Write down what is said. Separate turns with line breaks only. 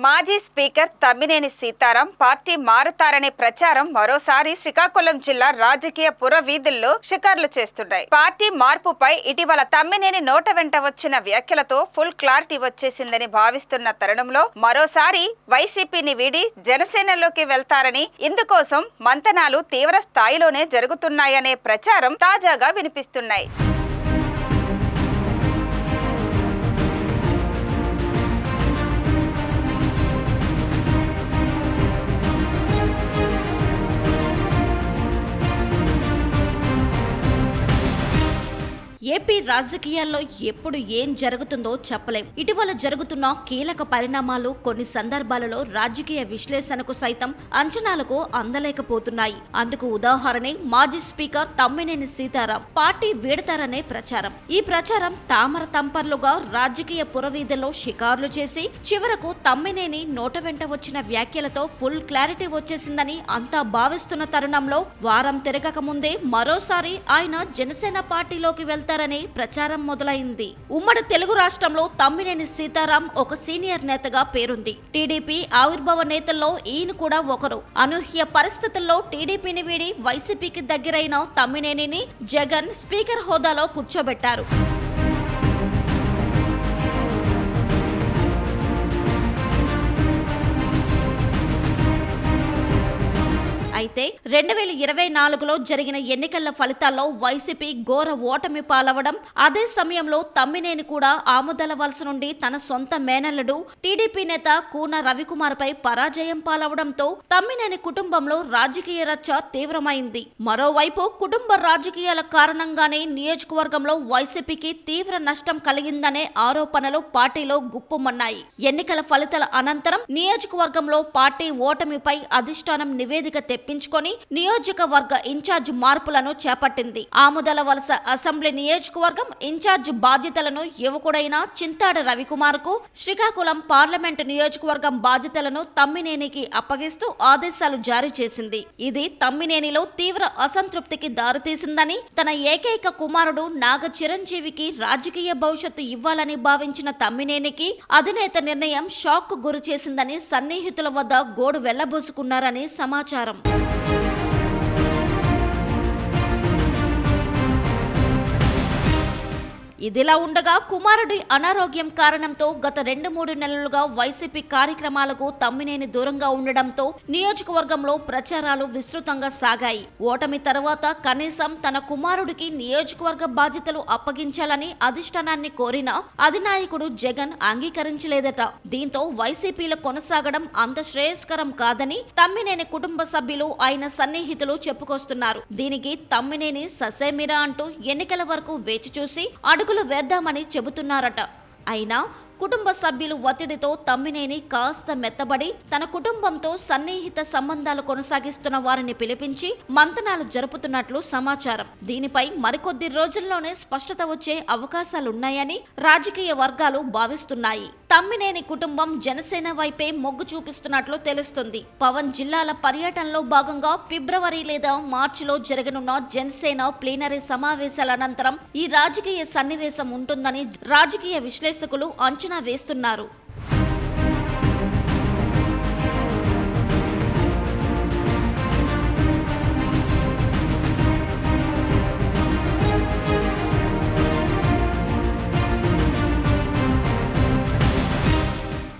మాజీ speaker Tammineni Sitaram party మారుతారనే ప్రచారం మరోసారి శ్రీకాకుళం జిల్లా రాజకీయ పురవీధుల్లో షికార్లు చేస్తున్నాయి. పార్టీ మార్పుపై ఇటీవల తమ్మినేని నోట వెంట వచ్చిన వ్యాఖ్యలతో ఫుల్ క్లారిటీ వచ్చేసిందని భావిస్తున్న తరుణంలో మరోసారి వైసీపీని వీడి జనసేనలోకి వెళ్తారని, ఇందుకోసం మంతనాలు తీవ్ర స్థాయిలోనే జరుగుతున్నాయనే ప్రచారం తాజాగా వినిపిస్తున్నాయి.
ఏపీ రాజకీయాల్లో ఎప్పుడు ఏం జరుగుతుందో చెప్పలేం. ఇటీవల జరుగుతున్న కీలక పరిణామాలు కొన్ని సందర్భాలలో రాజకీయ విశ్లేషణకు సైతం అంచనాలకు అందలేకపోతున్నాయి. అందుకు ఉదాహరణే మాజీ స్పీకర్ తమ్మినేని సీతారాం పార్టీ వీడతారనే ప్రచారం. ఈ ప్రచారం తామర తంపర్లుగా రాజకీయ పురవీధుల్లో షికార్లు చేసి చివరకు తమ్మినేని నోట వెంట వచ్చిన వ్యాఖ్యలతో ఫుల్ క్లారిటీ వచ్చేసిందని అంతా భావిస్తున్న తరుణంలో వారం తిరగక ముందే మరోసారి ఆయన జనసేన పార్టీలోకి వెళ్తారని ప్రచారం మొదలైంది. ఉమ్మడి తెలుగు రాష్ట్రంలో తమ్మినేని సీతారాం ఒక సీనియర్ నేతగా పేరుంది. టీడీపీ ఆవిర్భావ నేతల్లో ఈయన కూడా ఒకరు. అనూహ్య పరిస్థితుల్లో టీడీపీని వీడి వైసీపీకి దగ్గరైన తమ్మినేనిని జగన్ స్పీకర్ హోదాలో కూర్చోబెట్టారు. అయితే 2024లో జరిగిన ఎన్నికల ఫలితాల్లో వైసీపీ ఘోర ఓటమి పాలవడం, అదే సమయంలో తమ్మినేని కూడా ఆముదల వలస నుండి తన సొంత మేనల్లుడు టీడీపీ నేత కూన రవికుమార్ పై పరాజయం పాలవడంతో తమ్మినేని కుటుంబంలో రాజకీయ రచ్చ తీవ్రమైంది. మరోవైపు కుటుంబ రాజకీయాల కారణంగానే నియోజకవర్గంలో వైసీపీకి తీవ్ర నష్టం కలిగిందనే ఆరోపణలు పార్టీలో గుప్పుమన్నాయి. ఎన్నికల ఫలితాల అనంతరం నియోజకవర్గంలో పార్టీ ఓటమిపై అధిష్టానం నివేదిక తెప్పించుకొని నియోజకవర్గ ఇన్ఛార్జ్ మార్పులను చేపట్టింది. ఆముదల వలస అసెంబ్లీ నియోజకవర్గం ఇన్ఛార్జ్ బాధ్యతలను యువకుడైన చింతాడ రవికుమార్ కు, శ్రీకాకుళం పార్లమెంటు నియోజకవర్గం బాధ్యతలను తమ్మినేనికి అప్పగిస్తూ ఆదేశాలు జారీ చేసింది. ఇది తమ్మినేనిలో తీవ్ర అసంతృప్తికి దారితీసిందని, తన ఏకైక కుమారుడు నాగ చిరంజీవికి రాజకీయ భవిష్యత్తు ఇవ్వాలని భావించిన తమ్మినేనికి అధినేత నిర్ణయం షాక్ కు గురి చేసిందని సన్నిహితుల వద్ద గోడు వెళ్లబోసుకున్నారని సమాచారం. ఇదిలా ఉండగా కుమారుడి అనారోగ్యం కారణంతో గత 2-3 నెలలుగా వైసీపీ కార్యక్రమాలకు తమ్మినేని దూరంగా ఉండడంతో నియోజకవర్గంలో ప్రచారాలు విస్తృతంగా సాగాయి. ఓటమి తర్వాత కనీసం తన కుమారుడికి నియోజకవర్గ బాధ్యతలు అప్పగించాలని అధిష్టానాన్ని కోరినా అధినాయకుడు జగన్ అంగీకరించలేదట. దీంతో వైసీపీలో కొనసాగడం అంత శ్రేయస్కరం కాదని తమ్మినేని కుటుంబ సభ్యులు, ఆయన సన్నిహితులు చెప్పుకొస్తున్నారు. దీనికి తమ్మినేని ససేమిరా అంటూ ఎన్నికల వరకు వేచి చూసి అడుగులు వేద్దామని చెబుతున్నారట. అయినా కుటుంబ సభ్యులు ఒత్తిడితో తమ్మినేని కాస్త మెత్తబడి తన కుటుంబంతో సన్నిహిత సంబంధాలు కొనసాగిస్తున్న వారిని పిలిపించి మంతనాలు జరుపుతున్నట్లు సమాచారం. దీనిపై మరికొద్ది రోజుల్లోనే స్పష్టత వచ్చే అవకాశాలున్నాయని రాజకీయ వర్గాలు భావిస్తున్నాయి. తమ్మినేని కుటుంబం జనసేన వైపే మొగ్గు చూపిస్తున్నట్లు తెలుస్తుంది. పవన్ జిల్లాల పర్యటనలో భాగంగా ఫిబ్రవరి లేదా మార్చిలో జరగనున్న జనసేన ప్లీనరీ సమావేశాల అనంతరం ఈ రాజకీయ సన్నివేశం ఉంటుందని రాజకీయ విశ్లేషకులు అంచనా వేస్తున్నారు.